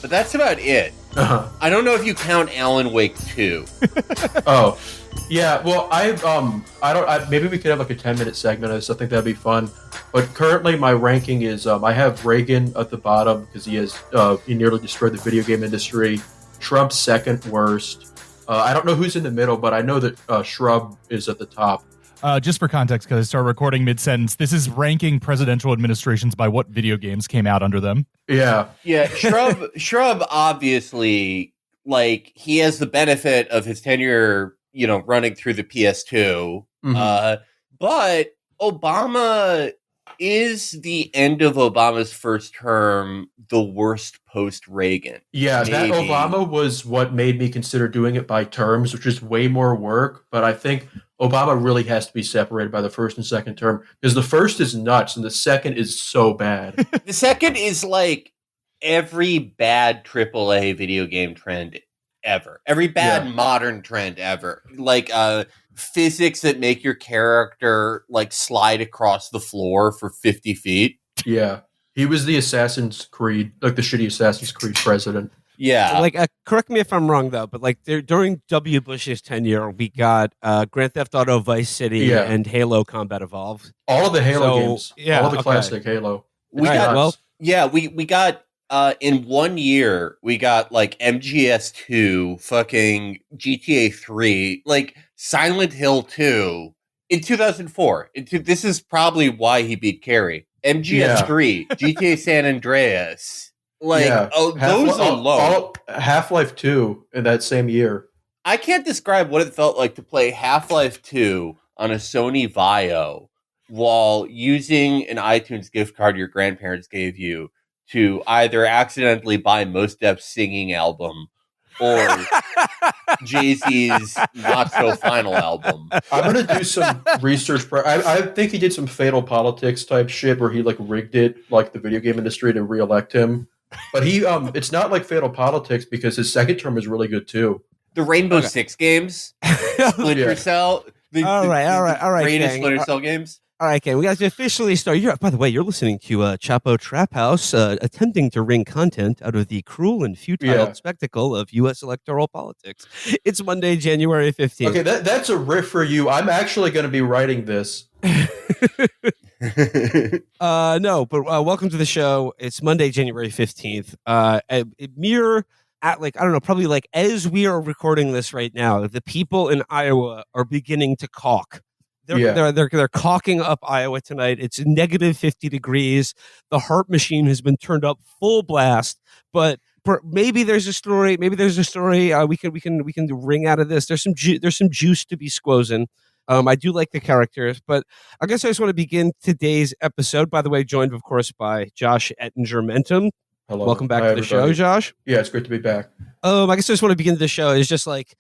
but that's about it. I don't know if you count Alan Wake 2. Oh, yeah. Well, maybe we could have like a 10-minute segment of this. I think that'd be fun. But currently, my ranking is I have Reagan at the bottom because he nearly destroyed the video game industry. Trump's second worst. I don't know who's in the middle, but I know that Shrub is at the top. Just for context, because I started recording mid-sentence, this is ranking presidential administrations by what video games came out under them. Yeah. Yeah, Shrub obviously, like, he has the benefit of his tenure, running through the PS2. Mm-hmm. But Obama is the end of Obama's first term the worst post-Reagan? Yeah, Maybe. That Obama was what made me consider doing it by terms, which is way more work. But I think Obama really has to be separated by the first and second term because the first is nuts and the second is so bad. The second is like every bad AAA video game trend ever. Every bad modern trend ever. Like physics that make your character like slide across the floor for 50 feet. Yeah. He was the Assassin's Creed, like the shitty Assassin's Creed president. Yeah. Like, correct me if I'm wrong, though, but like during W. Bush's tenure, we got Grand Theft Auto Vice City and Halo Combat Evolved. All of the Halo games. Yeah, all the classic Halo. We got in 1 year, we got like MGS2, fucking GTA 3, like Silent Hill 2 in 2004. This is probably why he beat Kerry. MGS3, GTA San Andreas. Those alone. Half-Life 2 in that same year. I can't describe what it felt like to play Half-Life 2 on a Sony Vaio while using an iTunes gift card your grandparents gave you to either accidentally buy Mos Def's singing album or Jay-Z's Not So Final album. I'm going to do some research. I think he did some Fatal Politics type shit where he like rigged it like the video game industry to reelect him. But he it's not like Fatal Politics because his second term is really good too. The Rainbow Six games, Splinter Cell, all right, greatest gang. Splinter Cell games. All right, gang, we got to officially start. By the way, you're listening to Chapo Trap House, attempting to wring content out of the cruel and futile spectacle of U.S. electoral politics. It's Monday, January 15th. Okay, that's a riff for you. I'm actually going to be writing this. No, but welcome to the show. It's Monday, January 15th. Probably like as we are recording this right now, the people in Iowa are beginning to caulk. They're caulking up Iowa tonight. It's negative 50 degrees. The HARP machine has been turned up full blast. But maybe there's a story. We can wring out of this. There's some juice to be squozen. I do like the characters, but I guess I just want to begin today's episode. By the way, joined of course by Josh Ettinger-Mentum. Hello. Welcome back to the show, Josh. Yeah, it's great to be back. I guess I just want to begin the show is just like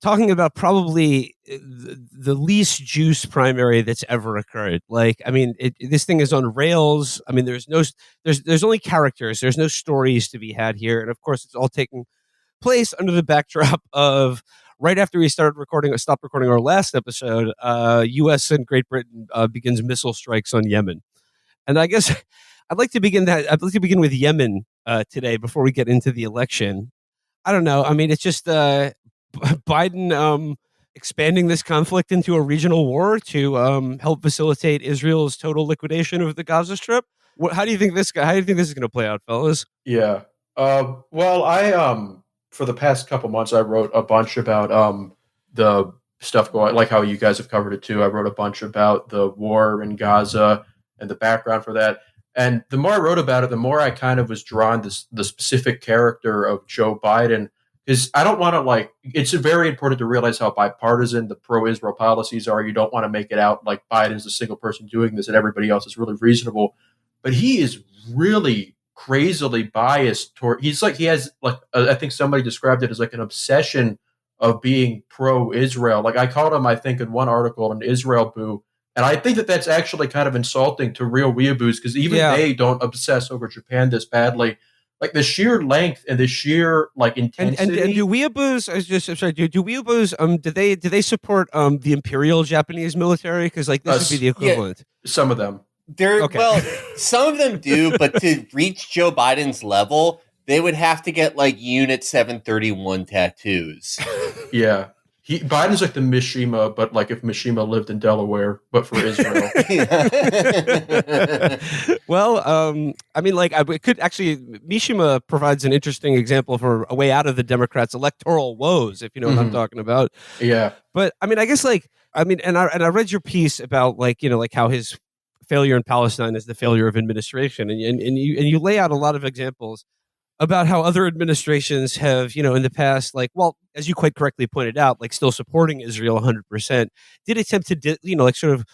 talking about probably the least juice primary that's ever occurred. Like, I mean, this thing is on rails. I mean, there's only characters. There's no stories to be had here. And of course, it's all taking place under the backdrop of right after we stopped recording our last episode, U.S. and Great Britain begins missile strikes on Yemen. And I guess I'd like to begin with Yemen today before we get into the election. I don't know. I mean, it's just Biden expanding this conflict into a regional war to help facilitate Israel's total liquidation of the Gaza Strip. How do you think this is going to play out, fellas? Yeah. Well, I for the past couple months, I wrote a bunch about the stuff going, like how you guys have covered it too. I wrote a bunch about the war in Gaza and the background for that. And the more I wrote about it, the more I kind of was drawn to the specific character of Joe Biden. Because I don't want to it's very important to realize how bipartisan the pro-Israel policies are. You don't want to make it out like Biden's the single person doing this and everybody else is really reasonable. But he is really crazily biased toward, he has I think somebody described it as like an obsession of being pro-Israel. Like I called him, I think in one article, an Israel boo. And I think that that's actually kind of insulting to real weeaboos because even they don't obsess over Japan this badly. Like the sheer length and the sheer intensity. And do weeaboos? Do weeaboos? Do they support the Imperial Japanese military? Because this would be the equivalent. Some of them. Well, some of them do, but to reach Joe Biden's level, they would have to get like Unit 731 tattoos. Yeah. Biden's like the Mishima, but like if Mishima lived in Delaware, but for Israel. Well, I mean, like, it could actually, Mishima provides an interesting example for a way out of the Democrats' electoral woes, if you know what I'm talking about. Yeah. But I mean, I guess, like, and I read your piece about, like, like how his failure in Palestine is the failure of administration, and you lay out a lot of examples about how other administrations have, in the past, like, well, as you quite correctly pointed out, like, still supporting Israel 100%, did attempt to, like, sort of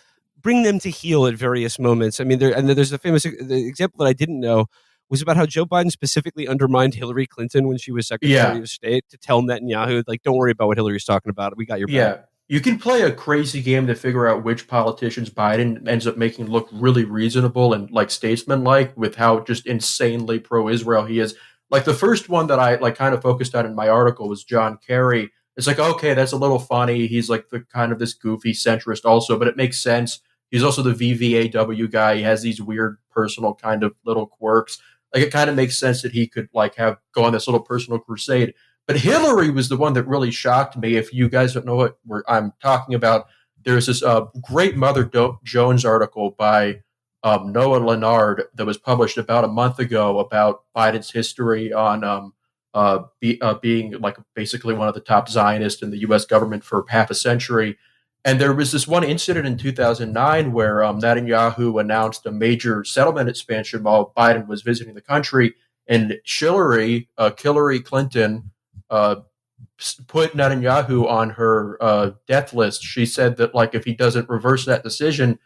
bring them to heel at various moments. I mean, there's the the example that I didn't know was about how Joe Biden specifically undermined Hillary Clinton when she was Secretary of State to tell Netanyahu, like, don't worry about what Hillary's talking about. We got your back. Yeah. You can play a crazy game to figure out which politicians Biden ends up making look really reasonable and like statesman-like with how just insanely pro-Israel he is. Like the first one that I like kind of focused on in my article was John Kerry. It's like, okay, that's a little funny. He's like the kind of this goofy centrist also, but it makes sense. He's also the VVAW guy. He has these weird personal kind of little quirks. Like it kind of makes sense that he could like go on this little personal crusade. But Hillary was the one that really shocked me. If you guys don't know what I'm talking about, there's this great Mother Jones article by Noah Leonard that was published about a month ago about Biden's history on being like basically one of the top Zionists in the U.S. government for half a century. And there was this one incident in 2009 where Netanyahu announced a major settlement expansion while Biden was visiting the country. And Hillary Clinton put Netanyahu on her death list. She said that like if he doesn't reverse that decision,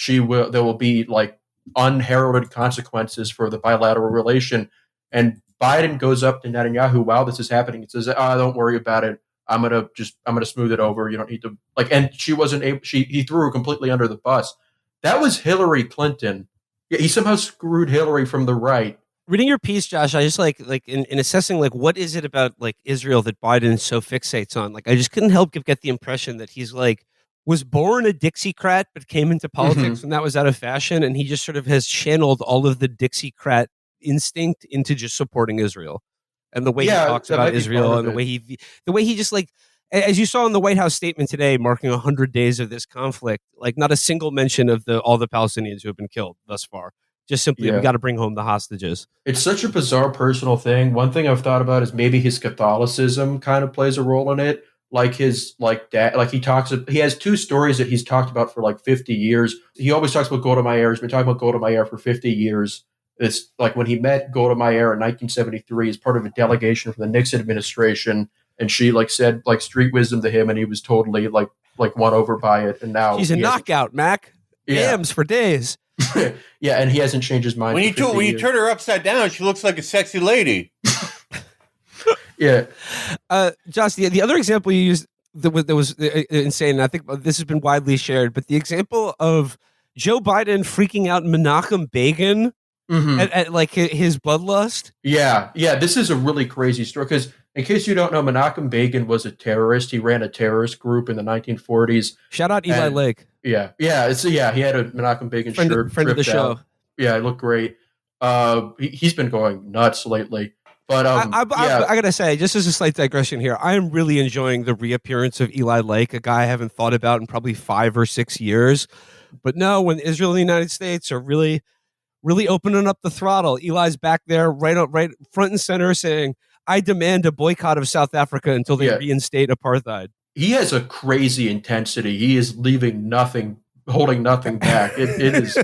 there will be like unheralded consequences for the bilateral relation. And Biden goes up to Netanyahu while this is happening and says, don't worry about it. I'm gonna smooth it over. You don't need to like. And she wasn't able. He threw her completely under the bus. That was Hillary Clinton. Yeah, he somehow screwed Hillary from the right. Reading your piece, Josh, I just like in assessing like what is it about like Israel that Biden so fixates on. Like I just couldn't help get the impression that he's like was born a Dixiecrat but came into politics when that was out of fashion, and he just sort of has channeled all of the Dixiecrat instinct into just supporting Israel. And the way he talks about Israel and the way he just like, as you saw in the White House statement today, marking 100 days of this conflict, like not a single mention of all the Palestinians who have been killed thus far. Just simply, we got to bring home the hostages. It's such a bizarre personal thing. One thing I've thought about is maybe his Catholicism kind of plays a role in it. Like his dad, like he has two stories that he's talked about for like 50 years. He always talks about Golda Meir. He's been talking about Golda Meir for 50 years. It's like when he met Golda Meir in 1973 as part of a delegation from the Nixon administration, and she like said like street wisdom to him, and he was totally like won over by it. And now she's a knockout, Mac. Yeah. Yams for days. Yeah, and he hasn't changed his mind. When you turn her upside down, she looks like a sexy lady. Yeah. Josh, the other example you used that was insane, and I think this has been widely shared, but the example of Joe Biden freaking out Menachem Begin at like his bloodlust. Yeah. This is a really crazy story because, in case you don't know, Menachem Begin was a terrorist. He ran a terrorist group in the 1940s. Shout out Eli Lake. Yeah. He had a Menachem Begin friend of the show. Yeah, it looked great. He's been going nuts lately. But I gotta say, just as a slight digression here, I am really enjoying the reappearance of Eli Lake, a guy I haven't thought about in probably 5 or 6 years. But no, when Israel and the United States are really opening up the throttle, Eli's back there, right front and center, saying, "I demand a boycott of South Africa until they reinstate apartheid." He has a crazy intensity. He is leaving nothing, holding nothing back. It is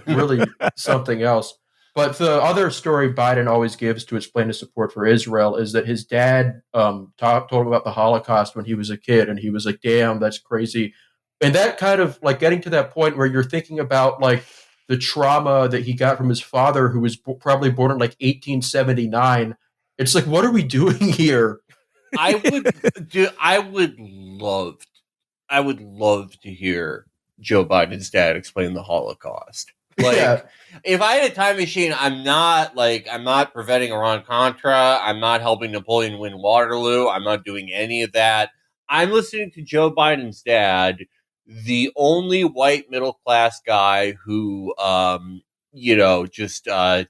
really something else. But the other story Biden always gives to explain his support for Israel is that his dad told him about the Holocaust when he was a kid, and he was like, "Damn, that's crazy." And that kind of like getting to that point where you're thinking about like the trauma that he got from his father, who was probably born in like 1879. It's like, what are we doing here? I would love to hear Joe Biden's dad explain the Holocaust. Like, if I had a time machine, I'm not preventing Iran-Contra. I'm not helping Napoleon win Waterloo. I'm not doing any of that. I'm listening to Joe Biden's dad, the only white middle-class guy who, just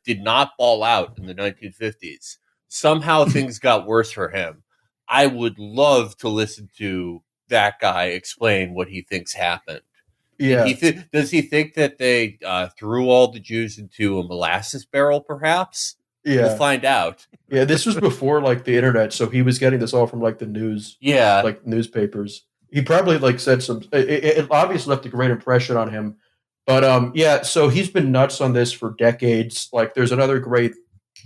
did not ball out in the 1950s. somehow things got worse for him. I would love to listen to that guy explain what he thinks happened. Yeah. Does he think that they threw all the Jews into a molasses barrel, perhaps? Yeah. We'll find out. Yeah, this was before like the internet, so he was getting this all from like the news. Yeah. Like newspapers. He probably like said some it obviously left a great impression on him. But yeah, so he's been nuts on this for decades. Like there's another great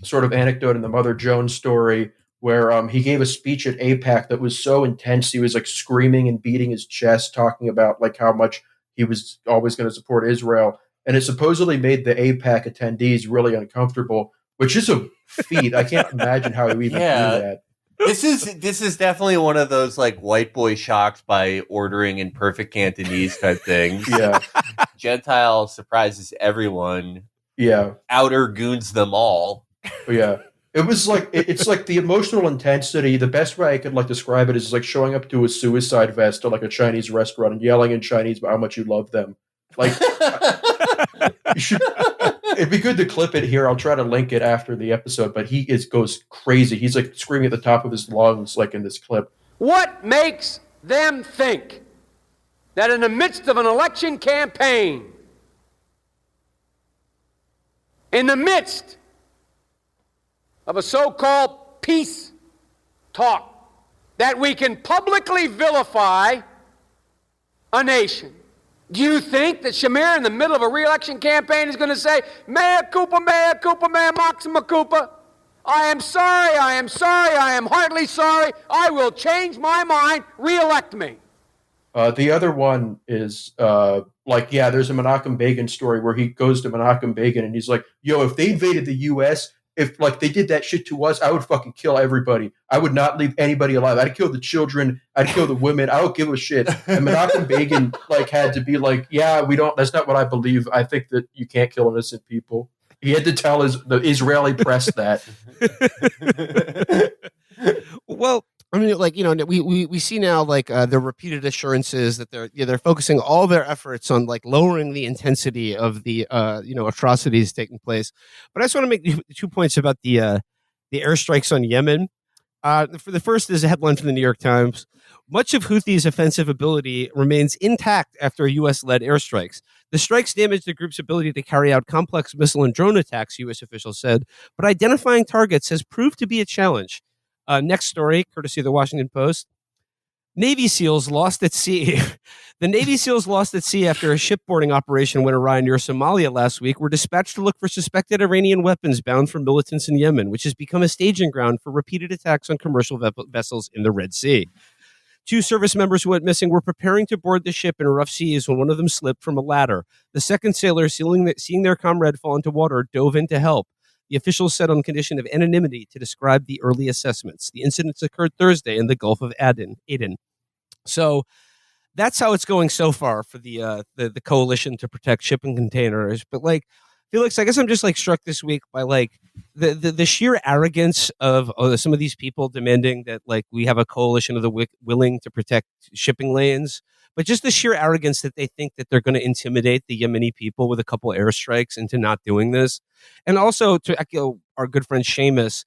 sort of anecdote in the Mother Jones story where he gave a speech at AIPAC that was so intense he was like screaming and beating his chest talking about like how much he was always going to support Israel, and it supposedly made the AIPAC attendees really uncomfortable, which is a feat. I can't imagine how he even do that. This is definitely one of those like white boy shocks by ordering in perfect Cantonese type things. Yeah. Gentile surprises everyone. Yeah. Outer goons them all. Yeah. It was like it's like the emotional intensity. The best way I could like describe it is like showing up to a suicide vest or like a Chinese restaurant and yelling in Chinese about how much you love them. Like you should. It'd be good to clip it here. I'll try to link it after the episode. But he goes crazy. He's like screaming at the top of his lungs, like in this clip. What makes them think that in the midst of an election campaign, in the midst of a so-called peace talk, that we can publicly vilify a nation? Do you think that Shamir in the middle of a re-election campaign is going to say, Mea culpa, mea maxima culpa? I am sorry, I am heartily sorry. I will change my mind, re-elect me. The other one is there's a Menachem Begin story where he goes to Menachem Begin and he's like, yo, if they invaded the U.S., if like they did that shit to us, I would fucking kill everybody. I would not leave anybody alive. I'd kill the children. I'd kill the women. I don't give a shit. And Menachem Begin like had to be like, yeah, that's not what I believe. I think that you can't kill innocent people. He had to tell the Israeli press that. Well, I mean, like, we see now like the repeated assurances that they're focusing all their efforts on like lowering the intensity of the atrocities taking place. But I just want to make 2 points about the airstrikes on Yemen. For the first is a headline from the New York Times. Much of Houthis' offensive ability remains intact after U.S.-led airstrikes. The strikes damaged the group's ability to carry out complex missile and drone attacks, U.S. officials said, but identifying targets has proved to be a challenge. Next story, courtesy of the Washington Post. Navy SEALs lost at sea. The Navy SEALs lost at sea after a shipboarding operation went awry near Somalia last week were dispatched to look for suspected Iranian weapons bound for militants in Yemen, which has become a staging ground for repeated attacks on commercial vessels in the Red Sea. 2 service members who went missing were preparing to board the ship in rough seas when one of them slipped from a ladder. The second sailor, seeing their comrade fall into water, dove in to help. The officials said on condition of anonymity to describe the early assessments. The incidents occurred Thursday in the Gulf of Aden. So that's how it's going so far for the coalition to protect shipping containers. But like, Felix, I guess I'm just like struck this week by like the sheer arrogance of some of these people demanding that like we have a coalition of the willing to protect shipping lanes. But just the sheer arrogance that they think that they're going to intimidate the Yemeni people with a couple airstrikes into not doing this. And also to echo our good friend Seamus,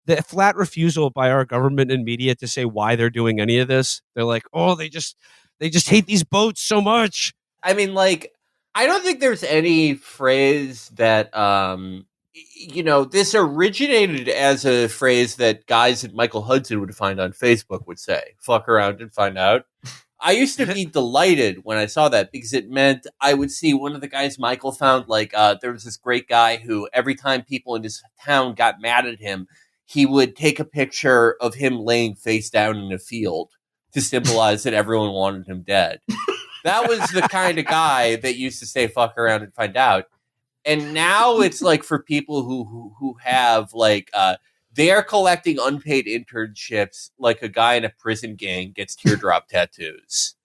the flat refusal by our government and media to say why they're doing any of this. They're like, oh, they just hate these boats so much. I mean, like, I don't think there's any phrase that, this originated as a phrase that guys that Michael Hudson would find on Facebook would say, fuck around and find out. I used to be delighted when I saw that because it meant I would see one of the guys Michael found, like, there was this great guy who every time people in his town got mad at him, he would take a picture of him laying face down in a field to symbolize that everyone wanted him dead. That was the kind of guy that used to say fuck around and find out. And now it's like for people who have like they are collecting unpaid internships like a guy in a prison gang gets teardrop tattoos.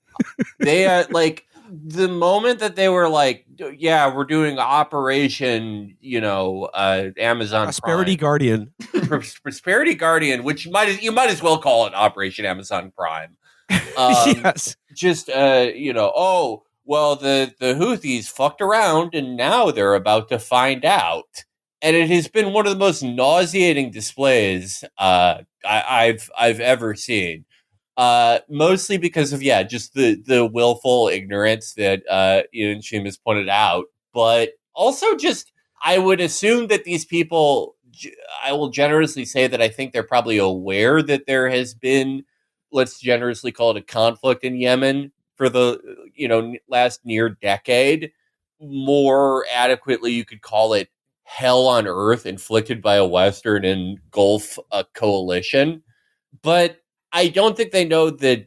They are like the moment that they were like, yeah, we're doing Operation, Amazon Prosperity Prime. Guardian. Prosperity Guardian, which you might as well call it Operation Amazon Prime. Yes. Just the Houthis fucked around and now they're about to find out. and it has been one of the most nauseating displays I've ever seen. Mostly because of just the willful ignorance that Ian Shim has pointed out, but also just I would assume that these people. I will generously say that I think they're probably aware that there has been, let's generously call it a conflict in Yemen for the last near decade. More adequately, you could call it hell on earth inflicted by a Western and Gulf coalition. But I don't think they know the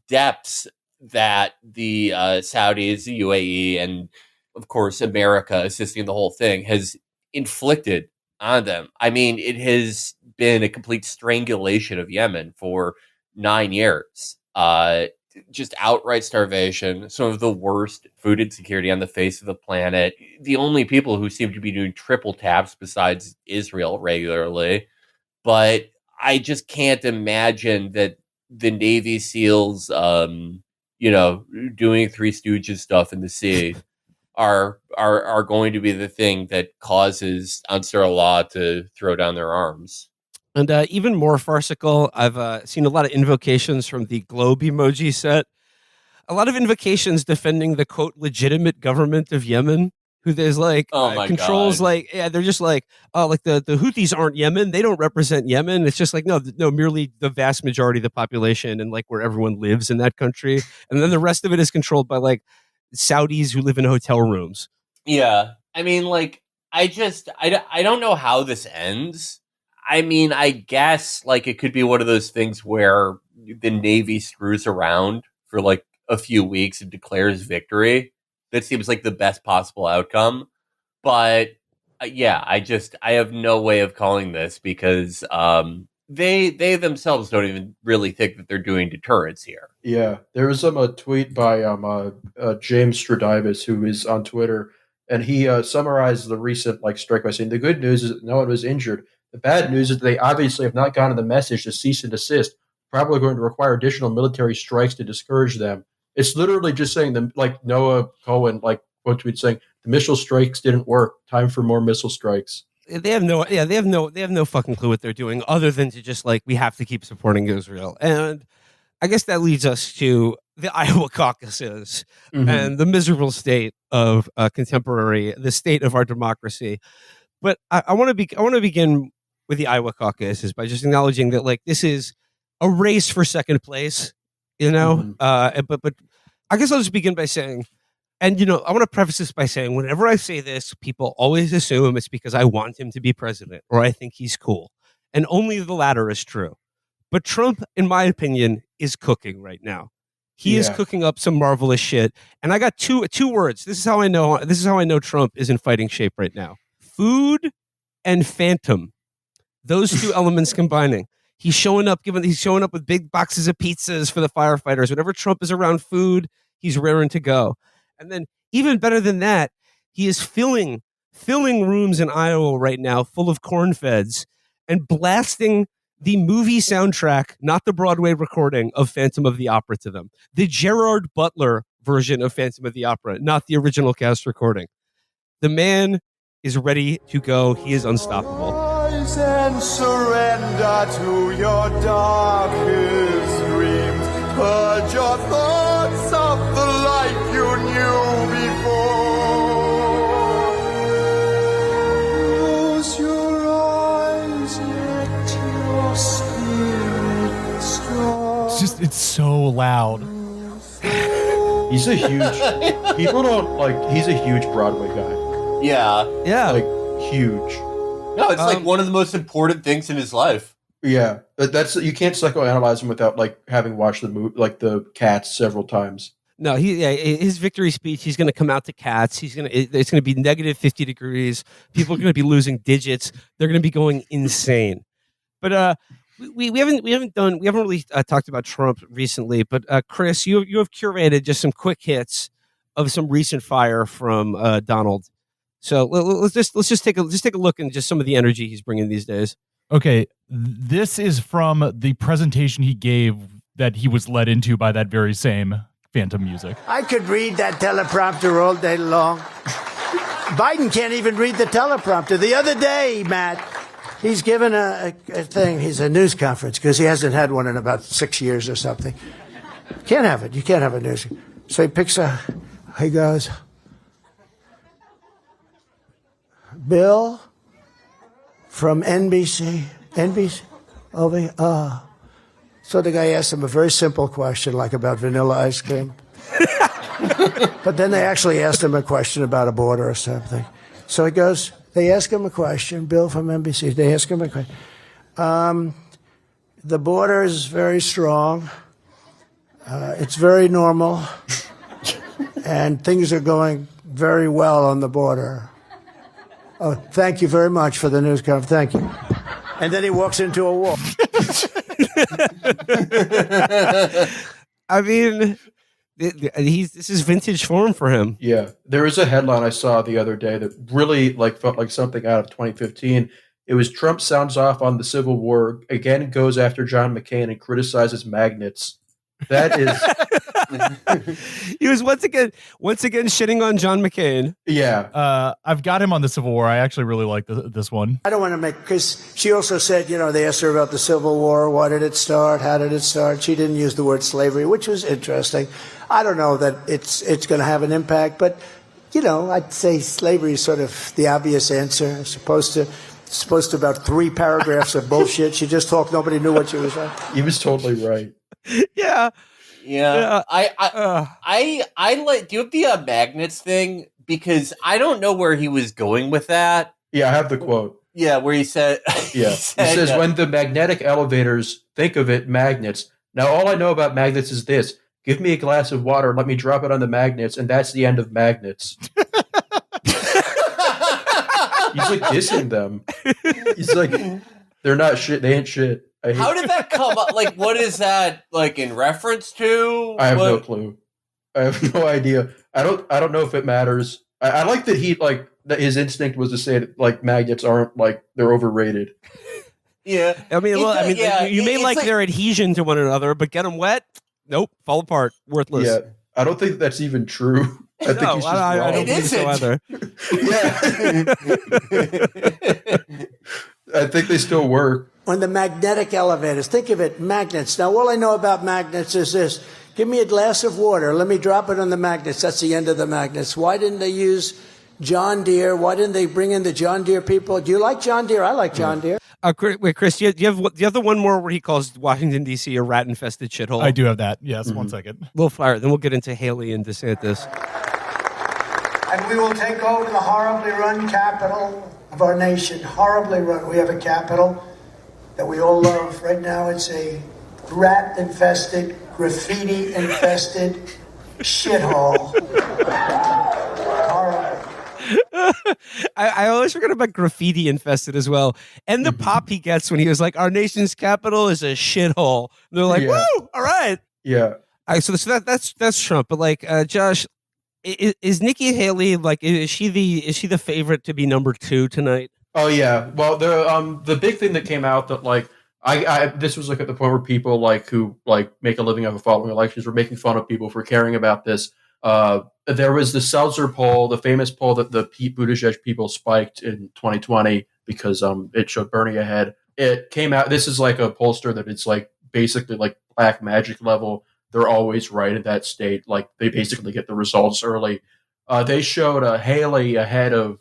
depths that the Saudis, the UAE, and of course America assisting the whole thing has inflicted on them. I mean, it has been a complete strangulation of Yemen for 9 years. Just outright starvation, some of the worst food insecurity on the face of the planet. The only people who seem to be doing triple taps besides Israel regularly. But I just can't imagine that the Navy SEALs, doing Three Stooges stuff in the sea are going to be the thing that causes Ansar Allah to throw down their arms. And even more farcical, I've seen a lot of invocations from the globe emoji set. A lot of invocations defending the, quote, legitimate government of Yemen, who there's controls God. they're just like, oh, like the Houthis aren't Yemen. They don't represent Yemen. It's just like, no, merely the vast majority of the population and like where everyone lives in that country. And then the rest of it is controlled by like Saudis who live in hotel rooms. Yeah. I mean, like, I don't know how this ends. I mean, I guess like it could be one of those things where the Navy screws around for like a few weeks and declares victory. That seems like the best possible outcome. But I have no way of calling this because they themselves don't even really think that they're doing deterrence here. Yeah, there was a tweet by James Stradivis, who is on Twitter, and he summarized the recent strike by saying the good news is that no one was injured. The bad news is that they obviously have not gotten the message to cease and desist. Probably going to require additional military strikes to discourage them. It's literally just saying them, like Noah Cohen, quote tweet saying the missile strikes didn't work. Time for more missile strikes. They have no fucking clue what they're doing other than to just we have to keep supporting Israel. And I guess that leads us to the Iowa caucuses and the miserable state of the state of our democracy. But I want to begin with the Iowa caucuses by just acknowledging that this is a race for second place, But I guess I'll just begin by saying, and I want to preface this by saying, whenever I say this, people always assume it's because I want him to be president or I think he's cool, and only the latter is true. But Trump, in my opinion, is cooking right now. He is cooking up some marvelous shit, and I got two words. This is how I know Trump is in fighting shape right now: food and phantom. Those two elements combining. He's showing up with big boxes of pizzas for the firefighters. Whenever Trump is around food, he's raring to go. And then even better than that, he is filling rooms in Iowa right now full of corn feds and blasting the movie soundtrack, not the Broadway recording of Phantom of the Opera to them. The Gerard Butler version of Phantom of the Opera, not the original cast recording. The man is ready to go. He is unstoppable. Rise and surrender to your darkest dreams. Purge your thoughts of the life you knew before. Close your eyes, let your spirit start. It's so loud. He's a huge. People don't he's a huge Broadway guy. Yeah. Huge. No, it's one of the most important things in his life. Yeah, that's you can't psychoanalyze him without having watched the movie, the Cats several times. No, his victory speech. He's going to come out to Cats. It's going to be negative 50 degrees. People are going to be losing digits. They're going to be going insane. But we haven't really talked about Trump recently. But Chris, you have curated just some quick hits of some recent fire from Donald. So let's just take a look at just some of the energy he's bringing these days. Okay, this is from the presentation he gave that he was led into by that very same Phantom music. I could read that teleprompter all day long. Biden can't even read the teleprompter. The other day, Matt, he's given a thing. He's a news conference because he hasn't had one in about 6 years or something. Can't have it. You can't have a news. So he goes, Bill from NBC, over here. So the guy asked him a very simple question, like about vanilla ice cream. But then they actually asked him a question about a border or something. So he goes, they ask him a question, Bill from NBC, they ask him a question. The border is very strong. It's very normal. And things are going very well on the border. Oh, thank you very much for the news conference. Thank you. And then he walks into a wall. I mean, this is vintage form for him. Yeah, there was a headline I saw the other day that really felt like something out of 2015. It was Trump sounds off on the Civil War, again goes after John McCain and criticizes magnets. That is... He was once again shitting on John McCain. Yeah. I've got him on the Civil War. I actually really like this one. I don't want to because she also said, they asked her about the Civil War. Why did it start? How did it start? She didn't use the word slavery, which was interesting. I don't know that it's going to have an impact, but, I'd say slavery is sort of the obvious answer. As opposed to about 3 paragraphs of bullshit. She just talked. Nobody knew what she was saying. He was totally right. Yeah. Yeah. I like. Do you have the magnets thing? Because I don't know where he was going with that. Yeah, I have the quote. Yeah, where he said. Yeah, he says when the magnetic elevators think of it, magnets. Now all I know about magnets is this: give me a glass of water, let me drop it on the magnets, and that's the end of magnets. He's like dissing them. He's like, they're not shit. They ain't shit. How did that come up? Like, what is that in reference to? I have no clue. I have no idea. I don't know if it matters. I like that that his instinct was to say that magnets aren't they're overrated. Yeah. I mean, you may like their adhesion to one another, but get them wet? Nope, fall apart, worthless. Yeah, I don't think that's even true. I think he's just wrong. I don't think so either. Yeah. I think they still work. On the magnetic elevators, think of it, magnets. Now, all I know about magnets is this. Give me a glass of water. Let me drop it on the magnets. That's the end of the magnets. Why didn't they use John Deere? Why didn't they bring in the John Deere people? Do you like John Deere? I like John Deere. Wait, Chris, do you have the one more where he calls Washington, D.C. a rat-infested shithole? I do have that. Yes, 1 second. We'll fire it. Then we'll get into Haley and DeSantis. And we will take over the horribly run capital of our nation. Horribly run. We have a capital that we all love. Right now it's a rat-infested, graffiti-infested shithole. Horrible. I always forget about graffiti infested as well. And the pop he gets when he was like, our nation's capital is a shithole. And they're like, woo, all right. Yeah. So that's Trump. But Josh, is Nikki Haley is she the favorite to be number 2 tonight? Oh yeah. Well, the big thing that came out that this was at the point where people who make a living off of following elections were making fun of people for caring about this. There was the Seltzer poll, the famous poll that the Pete Buttigieg people spiked in 2020 because it showed Bernie ahead. It came out. This is a pollster that it's basically black magic level. They're always right in that state. They basically get the results early. They showed Haley ahead of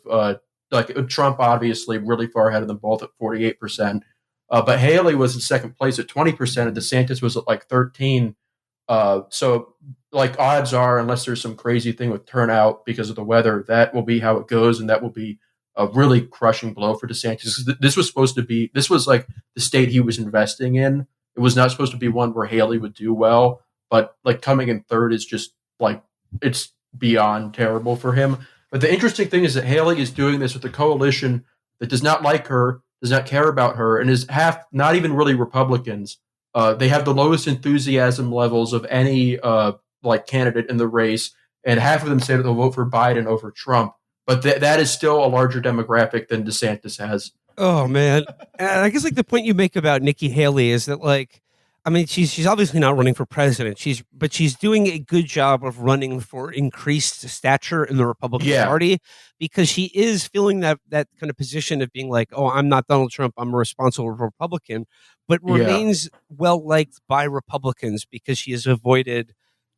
Trump, obviously really far ahead of them both at 48%. But Haley was in second place at 20%, and DeSantis was at 13%. So odds are, unless there's some crazy thing with turnout because of the weather, that will be how it goes, and that will be a really crushing blow for DeSantis. This was the state he was investing in. It was not supposed to be one where Haley would do well, but coming in third is just it's beyond terrible for him. But the interesting thing is that Haley is doing this with a coalition that does not like her, does not care about her, and is not even really Republicans. They have the lowest enthusiasm levels of any candidate in the race, and half of them say that they'll vote for Biden over Trump. But that is still a larger demographic than DeSantis has. Oh man, and I guess the point you make about Nikki Haley is that I mean, she's obviously not running for president. But she's doing a good job of running for increased stature in the Republican Party, because she is feeling that kind of position of being like, oh, I'm not Donald Trump, I'm a responsible Republican, but remains well liked by Republicans because she has avoided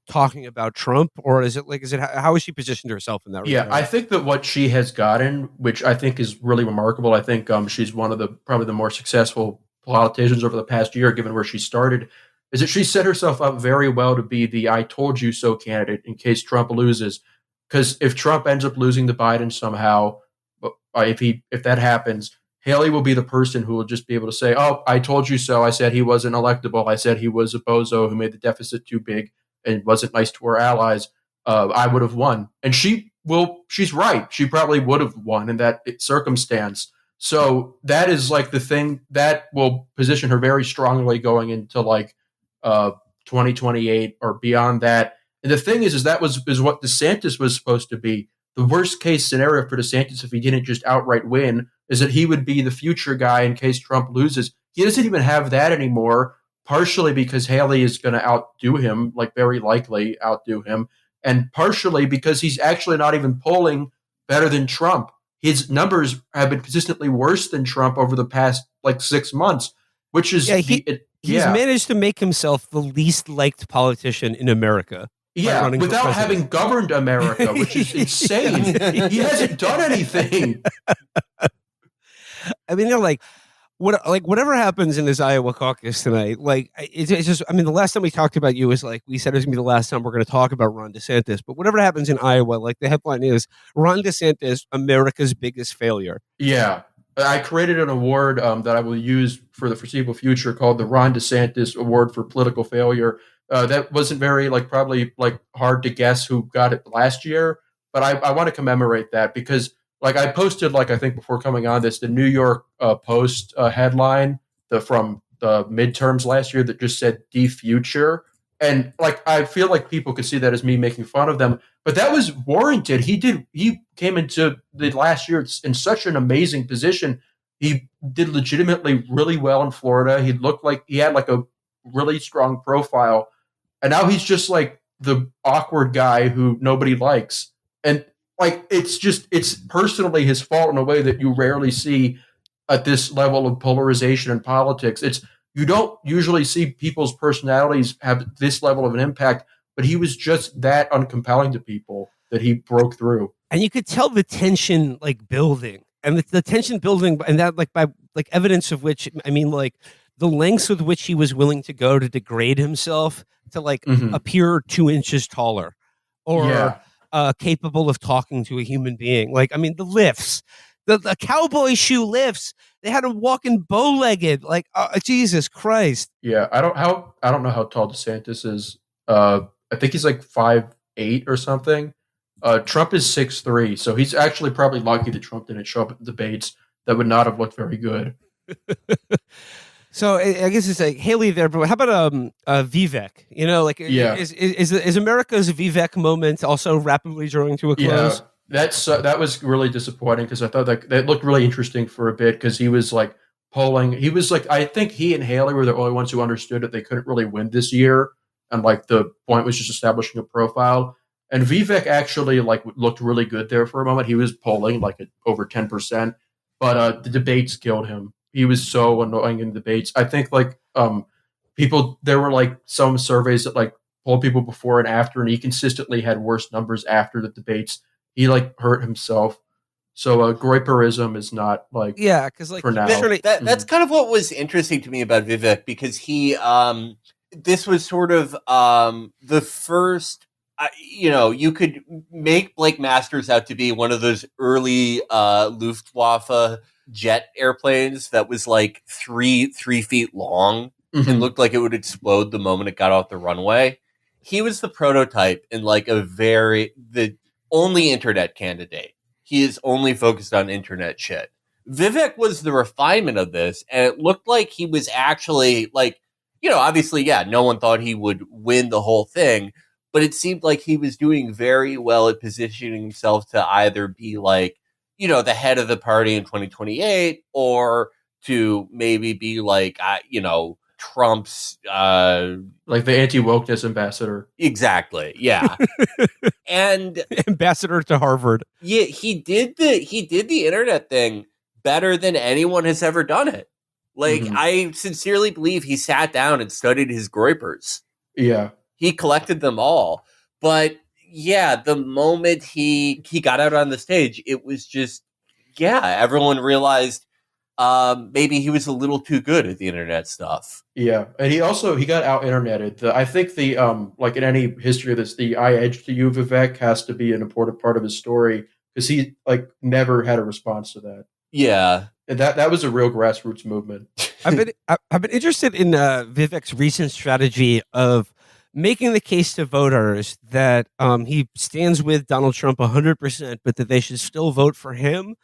talking about Trump. Or is it how has she positioned herself in that regard? Yeah, I think that what she has gotten, which I think is really remarkable, I think she's one of the probably the more successful politicians over the past year, given where she started, is that she set herself up very well to be the "I told you so" candidate in case Trump loses. Because if Trump ends up losing to Biden somehow, if that happens, Haley will be the person who will just be able to say, "Oh, I told you so. I said he wasn't electable. I said he was a bozo who made the deficit too big and wasn't nice to our allies. I would have won." And she's right. She probably would have won in that circumstance. So that is like the thing that will position her very strongly going into 2028 or beyond that. And the thing is that is what DeSantis was supposed to be. The worst case scenario for DeSantis, if he didn't just outright win, is that he would be the future guy in case Trump loses. He doesn't even have that anymore, partially because Haley is going to outdo him, like very likely outdo him, and partially because he's actually not even polling better than Trump. His numbers have been consistently worse than Trump over the past 6 months, which is he's managed to make himself the least liked politician in America. Yeah, without having governed America, which is insane. He hasn't done anything. I mean, whatever happens in this Iowa caucus tonight, it's just, I mean, the last time we talked about you was we said it was going to be the last time we're going to talk about Ron DeSantis. But whatever happens in Iowa, the headline is Ron DeSantis, America's biggest failure. Yeah. I created an award that I will use for the foreseeable future called the Ron DeSantis Award for Political Failure. That wasn't very probably hard to guess who got it last year, but I want to commemorate that because I posted I think before coming on this, the New York Post headline from the midterms last year that just said "the future," and I feel like people could see that as me making fun of them, but that was warranted. He came into the last year in such an amazing position. He did legitimately really well in Florida. He looked like he had a really strong profile. And now he's just the awkward guy who nobody likes. And it's personally his fault in a way that you rarely see at this level of polarization in politics. You don't usually see people's personalities have this level of an impact, but he was just that uncompelling to people that he broke through. And you could tell the tension building, and the tension building, and that by evidence of which, I mean the lengths with which he was willing to go to degrade himself to appear 2 inches taller or capable of talking to a human being. I mean, the lifts, the cowboy shoe lifts, they had him walking bow-legged. Jesus Christ. Yeah. I don't know how tall DeSantis is. I think he's 5'8" or something. Trump is 6'3", so he's actually probably lucky that Trump didn't show up at the debates. That would not have looked very good. So I guess it's Haley there, but how about Vivek? Is America's Vivek moment also rapidly drawing to a close? Yeah, that was really disappointing because I thought that looked really interesting for a bit because he was polling. He was I think he and Haley were the only ones who understood that they couldn't really win this year, and the point was just establishing a profile. And Vivek actually looked really good there for a moment. He was polling at over 10%, but the debates killed him. He was so annoying in debates. I think people, there were some surveys that polled people before and after, and he consistently had worse numbers after the debates. He hurt himself. So groiperism is not because for now. That's kind of what was interesting to me about Vivek because he this was sort of the first. You could make Blake Masters out to be one of those early Luftwaffe jet airplanes that was 3 feet long and looked like it would explode the moment it got off the runway. He was the prototype in the only internet candidate. He is only focused on internet shit. Vivek was the refinement of this, and it looked like he was actually obviously, no one thought he would win the whole thing, but it seemed like he was doing very well at positioning himself to either be the head of the party in 2028 or to maybe be Trump's like the anti-wokeness ambassador. Exactly. Yeah. And ambassador to Harvard. Yeah, he did the internet thing better than anyone has ever done it. Like, I sincerely believe he sat down and studied his groypers. Yeah. He collected them all. But yeah, the moment he got out on the stage, it was just, everyone realized maybe he was a little too good at the internet stuff. Yeah, and he got out interneted. I think the like in any history of this, the "I edged to you" Vivek has to be an important part of his story because he like never had a response to that. Yeah, and that was a real grassroots movement. I've been interested in Vivek's recent strategy of making the case to voters that he stands with Donald Trump 100%, but that they should still vote for him.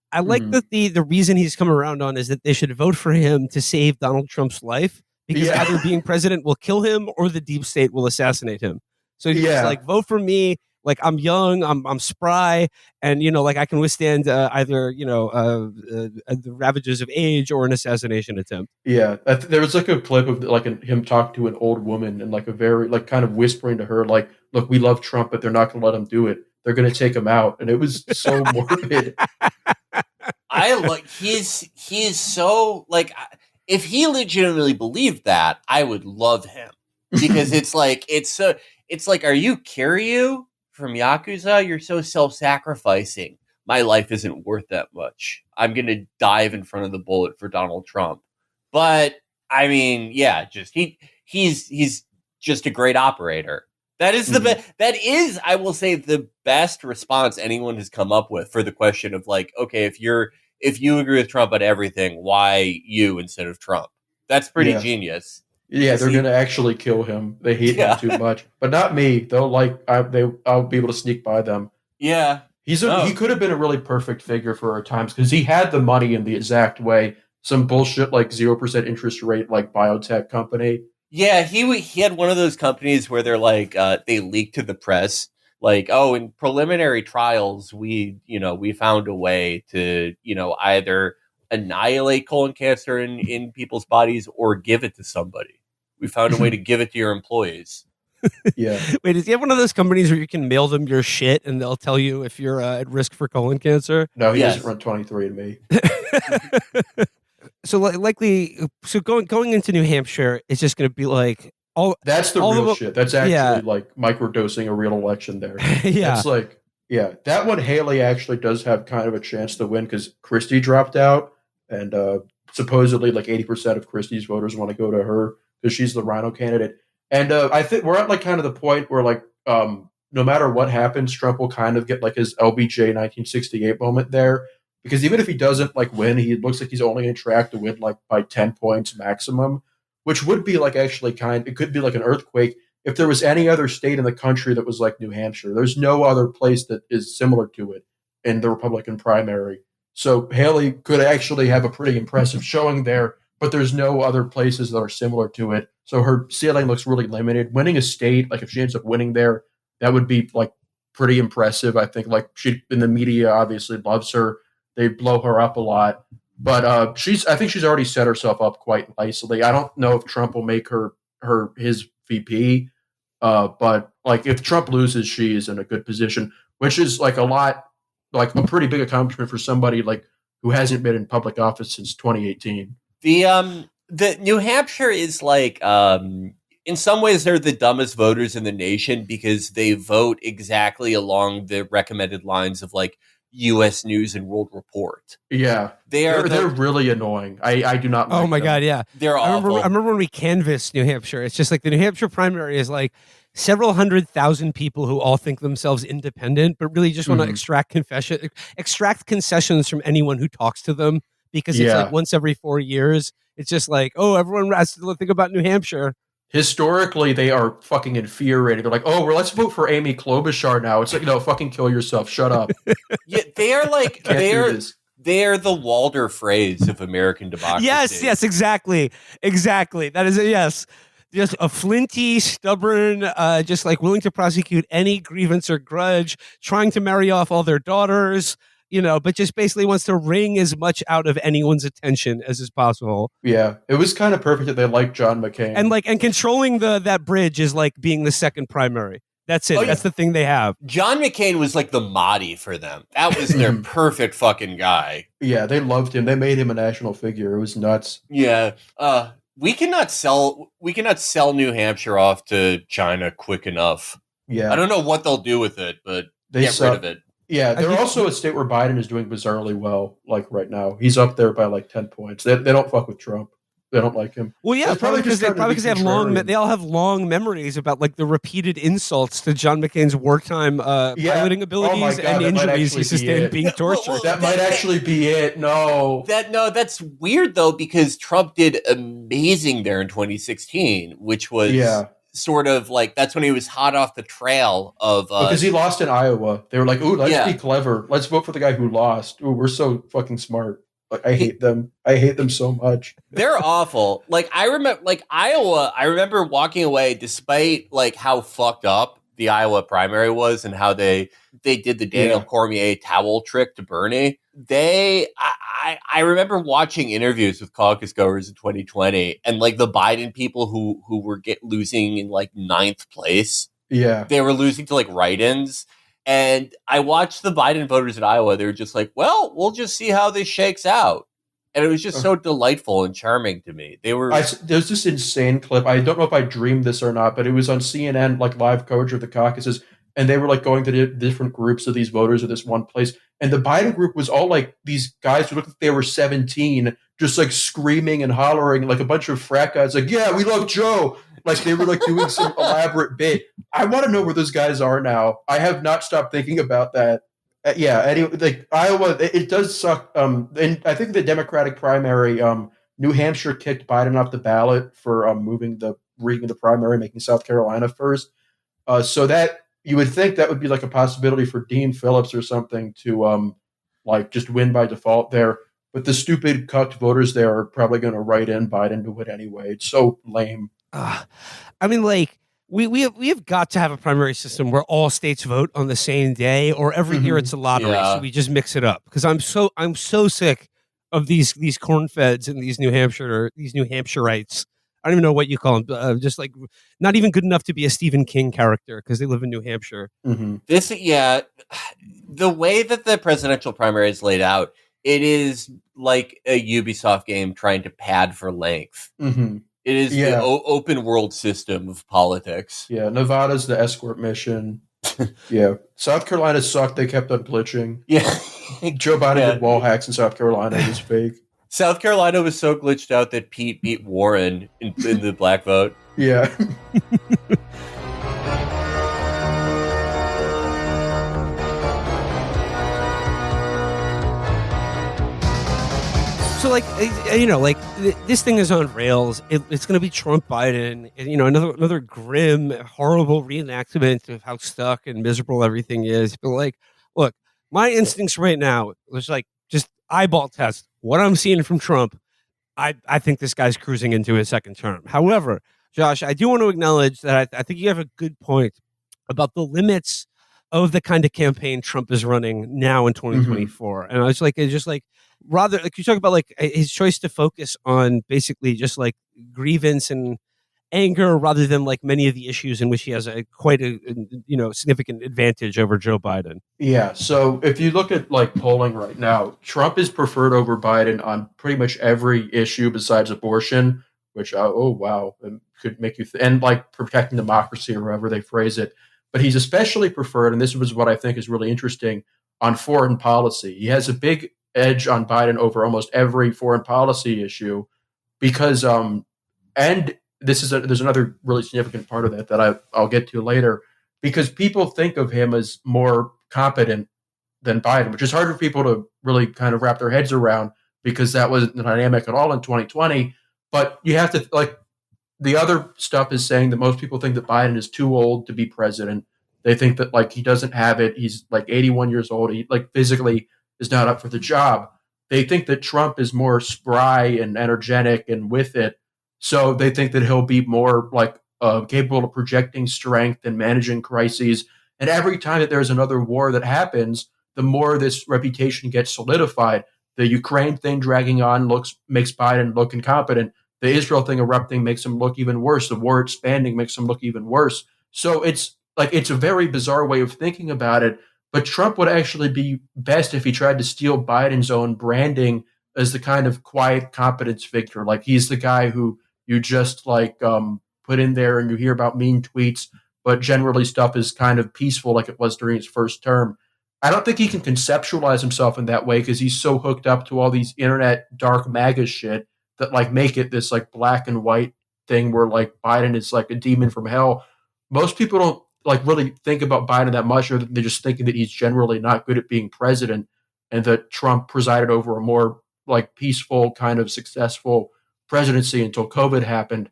I like that the reason he's come around on is that they should vote for him to save Donald Trump's life because either being president will kill him or the deep state will assassinate him. So he's like, vote for me. Like, I'm young, I'm spry, and like I can withstand either the ravages of age or an assassination attempt. Yeah, there was like a clip of like him talk to an old woman and like a very like kind of whispering to her like, "Look, we love Trump, but they're not going to let him do it. They're going to take him out," and it was so morbid. I like he's so like if he legitimately believed that, I would love him because it's like are you Kiryu from Yakuza? You're so self-sacrificing. My life isn't worth that much. I'm gonna dive in front of the bullet for Donald Trump. But I mean, just he's just a great operator. That is that is, I will say, the best response anyone has come up with for the question of like, okay, if you agree with Trump on everything, why you instead of Trump? That's pretty genius. Yeah, they're going to actually kill him. They hate him too much, but not me. They'll I'll be able to sneak by them. Yeah, he could have been a really perfect figure for our times because he had the money in the exact way. Some bullshit like 0% interest rate like biotech company. Yeah, he had one of those companies where they're like they leak to the press like, oh, in preliminary trials we found a way to either annihilate colon cancer in people's bodies or give it to somebody. We found a way to give it to your employees. Yeah. Wait, does he have one of those companies where you can mail them your shit and they'll tell you if you're at risk for colon cancer? No, he doesn't run 23andMe. So likely, going into New Hampshire, it's just going to be like that's the real shit. That's actually like microdosing a real election there. It's like, that one Haley actually does have kind of a chance to win because Christie dropped out, and supposedly like 80% of Christie's voters want to go to her because she's the Rhino candidate. And I think we're at like kind of the point where like no matter what happens, Trump will kind of get like his LBJ 1968 moment there. Because even if he doesn't like win, he looks like he's only on track to win like by 10 points maximum, which would be like actually it could be like an earthquake if there was any other state in the country that was like New Hampshire. There's no other place that is similar to it in the Republican primary. So Haley could actually have a pretty impressive showing there, but there's no other places that are similar to it. So her ceiling looks really limited. Winning a state, like if she ends up winning there, that would be like pretty impressive. I think like she in the media obviously loves her. They blow her up a lot, but I think she's already set herself up quite nicely. I don't know if Trump will make her his VP, but like if Trump loses, she is in a good position, which is like a pretty big accomplishment for somebody like who hasn't been in public office since 2018. The New Hampshire is like in some ways they're the dumbest voters in the nation because they vote exactly along the recommended lines of like U.S. News and World Report. Yeah, they're really annoying. I do not. Oh my god, yeah, they're awful. I remember when we canvassed New Hampshire. It's just like the New Hampshire primary is like several 100,000 people who all think themselves independent, but really just want to extract concessions from anyone who talks to them because it's like once every 4 years. It's just like, oh, everyone has to think about New Hampshire. Historically, they are fucking infuriating. They're like, oh, well, let's vote for Amy Klobuchar now. It's like, no, fucking kill yourself. Shut up. Yeah, they are like, they're the Walder phrase of American democracy. Yes, exactly. That is it, yes. Just a flinty, stubborn, just like willing to prosecute any grievance or grudge, trying to marry off all their daughters, but just basically wants to wring as much out of anyone's attention as is possible. Yeah, it was kind of perfect that they liked John McCain. And controlling that bridge is like being the second primary. That's it. Oh, yeah. That's the thing they have. John McCain was like the Mahdi for them. That was their perfect fucking guy. Yeah, they loved him. They made him a national figure. It was nuts. Yeah. We cannot sell New Hampshire off to China quick enough. Yeah. I don't know what they'll do with it, but They get suck. rid of it. Yeah, they're also a state where Biden is doing bizarrely well, like right now. He's up there by like 10 points. They don't fuck with Trump. They don't like him. Well, yeah, They're probably because just trying to they have be contrarian. they all have long memories about like the repeated insults to John McCain's wartime piloting abilities God, and that might injuries actually he sustained be it. being tortured. That might actually be it. No. That's weird though, because Trump did amazing there in 2016, which was sort of like that's when he was hot off the trail of because he lost in Iowa. They were like, "Ooh, let's be clever. Let's vote for the guy who lost. Ooh, we're so fucking smart." Like, I hate them. I hate them so much. They're awful. Like I remember, like Iowa. I remember walking away, despite like how fucked up the Iowa primary was and how they did the Daniel Cormier towel trick to Bernie. I remember watching interviews with caucus goers in 2020, and like the Biden people who were losing in like 9th place. Yeah, they were losing to like write-ins. And I watched the Biden voters in Iowa. They were just like, well, we'll just see how this shakes out. And it was just so delightful and charming to me. There's this insane clip. I don't know if I dreamed this or not, but it was on CNN, like live coverage of the caucuses. And they were like going to the different groups of these voters at this one place. And the Biden group was all like these guys who looked like they were 17, just like screaming and hollering like a bunch of frat guys. Like, yeah, we love Joe. Like they were like doing some elaborate bit. I want to know where those guys are now. I have not stopped thinking about that. Anyway, like Iowa, it does suck. And I think the Democratic primary, New Hampshire kicked Biden off the ballot for rigging the primary, making South Carolina first. So that you would think that would be like a possibility for Dean Phillips or something to like just win by default there. But the stupid cucked voters there are probably going to write in Biden to it anyway. It's so lame. I mean, like we have got to have a primary system where all states vote on the same day, or every year it's a lottery. So we just mix it up, because I'm so sick of these corn feds and these New Hampshireites. I don't even know what you call them. Just like not even good enough to be a Stephen King character because they live in New Hampshire. Mm-hmm. The way that the presidential primary is laid out, it is like a Ubisoft game trying to pad for length. Mm-hmm. It is the open world system of politics. Yeah, Nevada's the escort mission. Yeah, South Carolina sucked. They kept on glitching. Yeah, Joe Biden did wall hacks in South Carolina. It was fake. South Carolina was so glitched out that Pete beat Warren in the black vote. Yeah. So, like, like this thing is on rails. It's going to be Trump Biden. Another grim, horrible reenactment of how stuck and miserable everything is. But like, look, my instincts right now was like just eyeball test. What I'm seeing from Trump, I think this guy's cruising into his second term. However, Josh, I do want to acknowledge that I think you have a good point about the limits of the kind of campaign Trump is running now in 2024. Mm-hmm. And I was like, it's just like, rather like you talk about like his choice to focus on basically just like grievance and anger rather than like many of the issues in which he has quite a significant advantage over Joe Biden. Yeah. So if you look at like polling right now, Trump is preferred over Biden on pretty much every issue besides abortion, which it could make you and like protecting democracy or however they phrase it. But he's especially preferred, and this was what I think is really interesting, on foreign policy. He has a big edge on Biden over almost every foreign policy issue because and there's another really significant part of that I'll get to later, because people think of him as more competent than Biden, which is hard for people to really kind of wrap their heads around because that wasn't the dynamic at all in 2020. But you have to, like, the other stuff is saying that most people think that Biden is too old to be president. They think that like he doesn't have it. He's like 81 years old. He like physically is not up for the job. They think that Trump is more spry and energetic and with it. So they think that he'll be more like capable of projecting strength and managing crises. And every time that there's another war that happens, the more this reputation gets solidified. The Ukraine thing dragging on makes Biden look incompetent. The Israel thing erupting makes him look even worse. The war expanding makes him look even worse. So it's a very bizarre way of thinking about it. But Trump would actually be best if he tried to steal Biden's own branding as the kind of quiet competence figure. Like he's the guy who you just put in there and you hear about mean tweets, but generally stuff is kind of peaceful like it was during his first term. I don't think he can conceptualize himself in that way because he's so hooked up to all these internet dark MAGA shit that make it this black and white thing where Biden is a demon from hell. Most people don't really think about Biden that much, or they're just thinking that he's generally not good at being president, and that Trump presided over a more peaceful kind of successful presidency until COVID happened.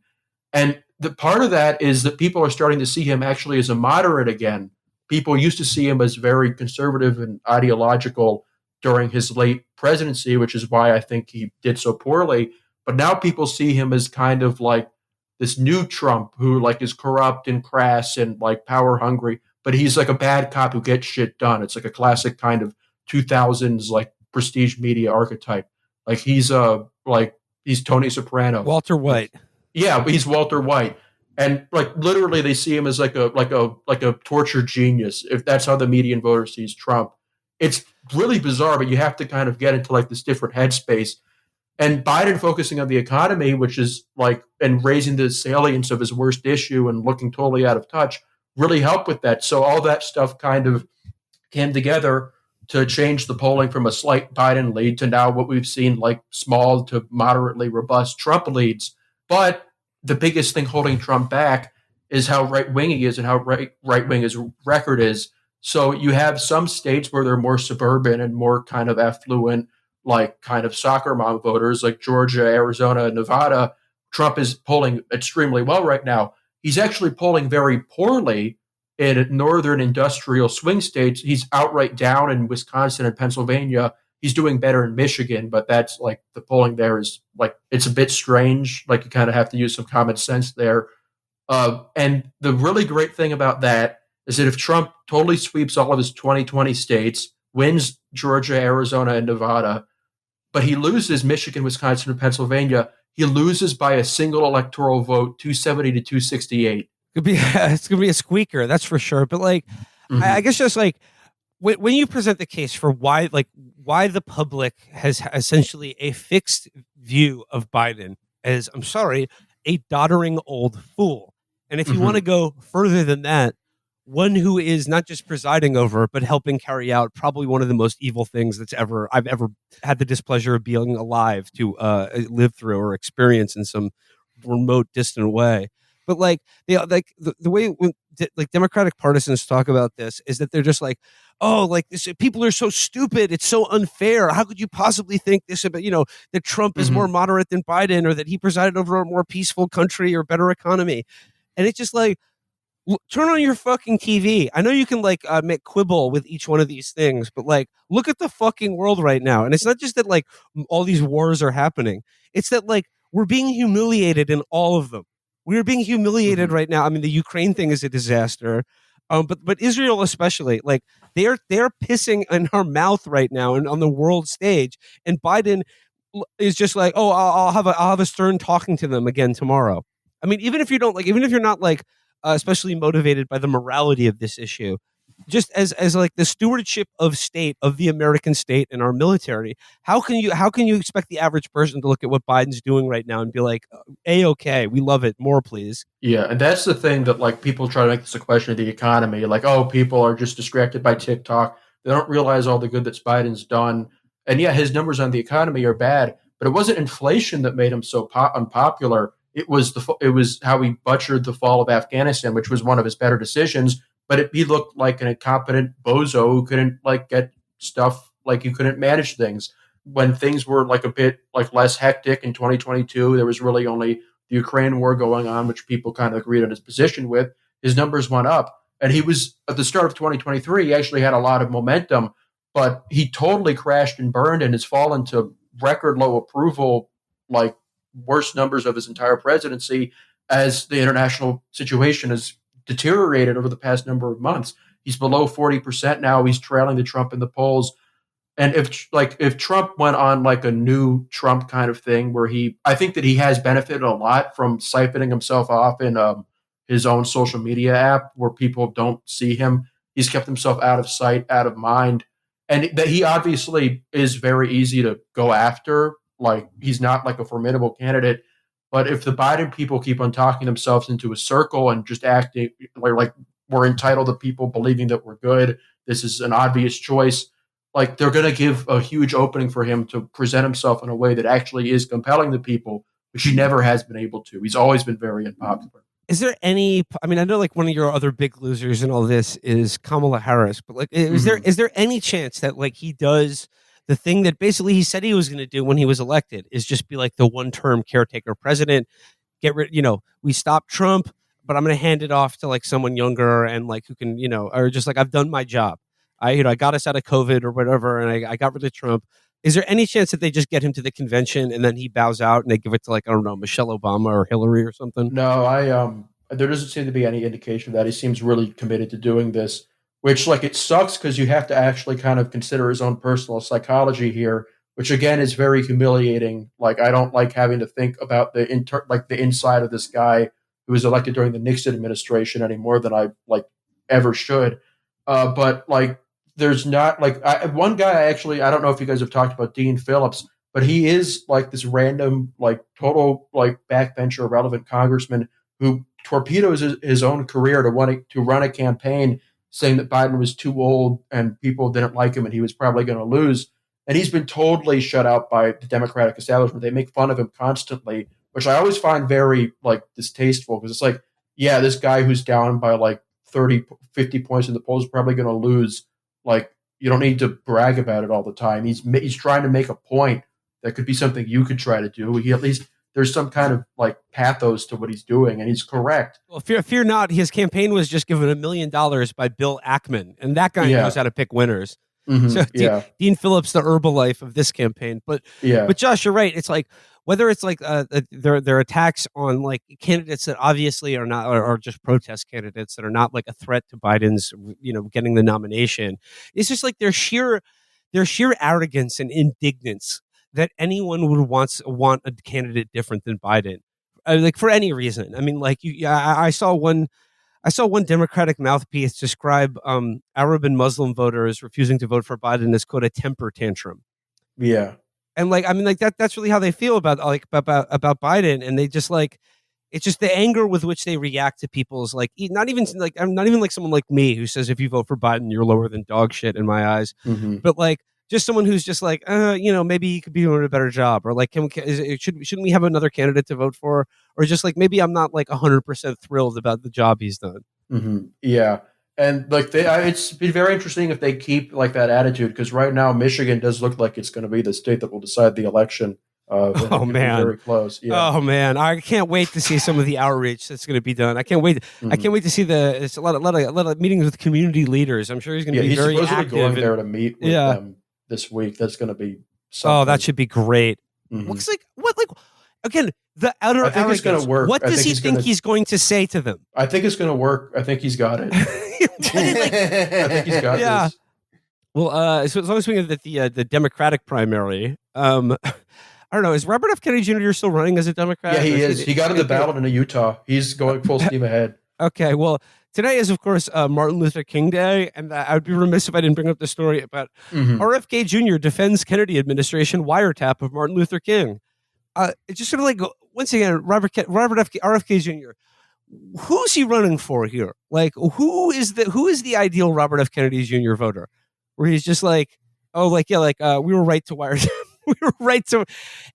And the part of that is that people are starting to see him actually as a moderate again. People used to see him as very conservative and ideological during his late presidency, which is why I think he did so poorly. But now people see him as kind of this new Trump who is corrupt and crass and power hungry, but he's a bad cop who gets shit done. It's a classic kind of 2000s prestige media archetype. He's Tony Soprano, Walter White. Yeah, he's Walter White, and literally they see him as a tortured genius. If that's how the median voter sees Trump, it's really bizarre. But you have to kind of get into this different headspace. And Biden focusing on the economy, which is and raising the salience of his worst issue and looking totally out of touch, really helped with that. So all that stuff kind of came together to change the polling from a slight Biden lead to now what we've seen small to moderately robust Trump leads. But the biggest thing holding Trump back is how right-wing he is and how right-wing his record is. So you have some states where they're more suburban and more kind of affluent, kind of soccer mom voters like Georgia, Arizona, Nevada. Trump is polling extremely well right now. He's actually polling very poorly in northern industrial swing states. He's outright down in Wisconsin and Pennsylvania. He's doing better in Michigan, but that's the polling there is it's a bit strange. You kind of have to use some common sense there. And the really great thing about that is that if Trump totally sweeps all of his 2020 states, wins Georgia, Arizona, and Nevada, but he loses Michigan, Wisconsin, and Pennsylvania, he loses by a single electoral vote, 270 to 268. It's gonna be a squeaker, that's for sure. But I guess just when you present the case for why the public has essentially a fixed view of Biden as, I'm sorry, a doddering old fool. And if you want to go further than that, one who is not just presiding over, but helping carry out probably one of the most evil things I've ever had the displeasure of being alive to live through or experience in some remote, distant way. But the way Democratic partisans talk about this is that they're just this, people are so stupid. It's so unfair. How could you possibly think this about, that Trump is more moderate than Biden, or that he presided over a more peaceful country or better economy? And it's just turn on your fucking TV. I know you can make quibble with each one of these things, but look at the fucking world right now. And it's not just that all these wars are happening. It's that we're being humiliated in all of them. We are being humiliated right now. I mean, the Ukraine thing is a disaster, but Israel especially, they're pissing in our mouth right now and on the world stage. And Biden is just I'll have a stern talking to them again tomorrow. I mean, even if you don't even if you're not especially motivated by the morality of this issue, just as the stewardship of state, of the American state and our military, how can you expect the average person to look at what Biden's doing right now and be A-okay, we love it, more please? Yeah, and that's the thing that people try to make this a question of the economy. People are just distracted by TikTok. They don't realize all the good that Biden's done. And yeah, his numbers on the economy are bad, but it wasn't inflation that made him so unpopular. It was how he butchered the fall of Afghanistan, which was one of his better decisions. But he looked like an incompetent bozo who couldn't get stuff, he couldn't manage things. When things were a bit less hectic in 2022, there was really only the Ukraine war going on, which people kind of agreed on his position with. His numbers went up, and he was at the start of 2023. He actually had a lot of momentum, but he totally crashed and burned and has fallen to record low approval, worst numbers of his entire presidency as the international situation has deteriorated over the past number of months. He's below 40% now. He's trailing the Trump in the polls. And if Trump went on like a new Trump kind of thing where I think that he has benefited a lot from siphoning himself off in his own social media app where people don't see him. He's kept himself out of sight, out of mind. And that he obviously is very easy to go after. Like, he's not like a formidable candidate. But if the Biden people keep on talking themselves into a circle and just acting like we're entitled to people believing that we're good, this is an obvious choice, like, they're going to give a huge opening for him to present himself in a way that actually is compelling to people, which he never has been able to. He's always been very unpopular. Is there any, I mean, I know like one of your other big losers in all this is Kamala Harris, but like, is there any chance that like he does the thing that basically he said he was going to do when he was elected, is just be like the one-term caretaker president, get rid, we stop Trump, but I'm going to hand it off to like someone younger and like who can, or just like, I've done my job. I got us out of COVID or whatever, and I got rid of Trump. Is there any chance that they just get him to the convention and then he bows out and they give it to like, I don't know, Michelle Obama or Hillary or something? No, there doesn't seem to be any indication that he seems really committed to doing this, which like it sucks because you have to actually kind of consider his own personal psychology here, which again is very humiliating. Like, I don't like having to think about the inside of this guy who was elected during the Nixon administration any more than I like ever should. But like, there's not like one guy I don't know if you guys have talked about Dean Phillips, but he is like this random, like total, like backbencher, irrelevant congressman who torpedoes his own career to run a campaign saying that Biden was too old and people didn't like him and he was probably going to lose. And he's been totally shut out by the Democratic establishment. They make fun of him constantly, which I always find very like distasteful because it's like, yeah, this guy who's down by like 30, 50 points in the polls is probably going to lose. Like, you don't need to brag about it all the time. He's trying to make a point that could be something you could try to do. He at least there's some kind of like pathos to what he's doing, and he's correct. Well, fear not. His campaign was just given $1 million by Bill Ackman, and that guy knows how to pick winners. Mm-hmm. So Dean Phillips, the Herbalife of this campaign. But Josh, you're right. It's like whether it's like their attacks on like candidates that obviously are not or just protest candidates that are not like a threat to Biden's getting the nomination. It's just like their sheer arrogance and indignance that anyone would want a candidate different than Biden, like for any reason. I mean, like I saw one Democratic mouthpiece describe Arab and Muslim voters refusing to vote for Biden as quote a temper tantrum. Yeah, and like I mean, like that's really how they feel about Biden, and they just like it's just the anger with which they react to people's like not even like someone like me who says if you vote for Biden you're lower than dog shit in my eyes, but like. Just someone who's just like, maybe he could be doing a better job, or like, shouldn't we have another candidate to vote for, or just like maybe I'm not like 100% thrilled about the job he's done. Mm-hmm. Yeah, and like it's been very interesting if they keep like that attitude because right now Michigan does look like it's going to be the state that will decide the election. Oh man, very close. Yeah. Oh man, I can't wait to see some of the outreach that's going to be done. I can't wait. I can't wait to see it's a lot of meetings with community leaders. I'm sure he's going to be very active. Going there to meet with them this week. That's going to be something. Oh, that should be great. Looks like again, the outer I think arrogance. it's going to work. What does he think he's going to say to them? I think it's going to work. I think he's got it. I think he's got this. Well, so as long as we get the Democratic primary, I don't know. Is Robert F. Kennedy Jr. still running as a Democrat? Yeah, he is. He got in the ballot in Utah. He's going full steam ahead. Okay, well, today is, of course, Martin Luther King Day, and I would be remiss if I didn't bring up the story about RFK Jr. defends Kennedy administration wiretap of Martin Luther King. It's just sort of like, once again, RFK Jr., who's he running for here? Like, who is the ideal Robert F. Kennedy Jr. voter? Where he's just like, we were right to wiretap. We were right to,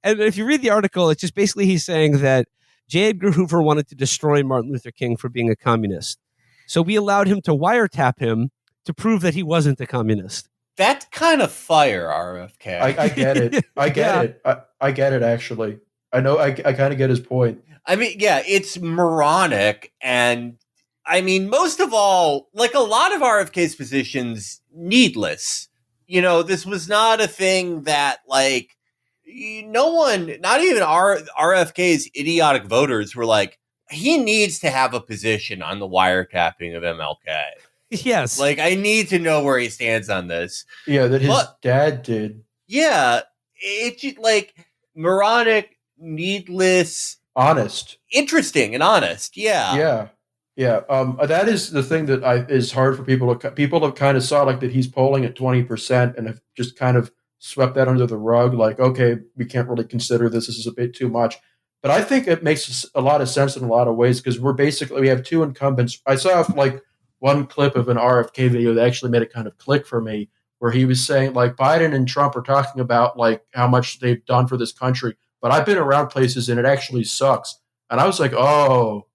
and if you read the article, it's just basically he's saying that J. Edgar Hoover wanted to destroy Martin Luther King for being a communist. So we allowed him to wiretap him to prove that he wasn't a communist. That's kind of fire, RFK. I get it. I get it. I get it, actually. I know. I kind of get his point. I mean, yeah, it's moronic. And I mean, most of all, like a lot of RFK's positions, needless. This was not a thing that like no one, not even RFK's idiotic voters were like, he needs to have a position on the wiretapping of MLK. Yes. Like, I need to know where he stands on this. Yeah, that his dad did. Yeah, it's like moronic, needless, honest, interesting, and honest. Yeah. That is the thing that is hard for people to. People have kind of saw like that he's polling at 20% and have just kind of swept that under the rug. Like, okay, we can't really consider this. This is a bit too much. But I think it makes a lot of sense in a lot of ways because we have two incumbents. I saw like one clip of an RFK video that actually made it kind of click for me, where he was saying like Biden and Trump are talking about like how much they've done for this country, but I've been around places and it actually sucks. And I was like, oh,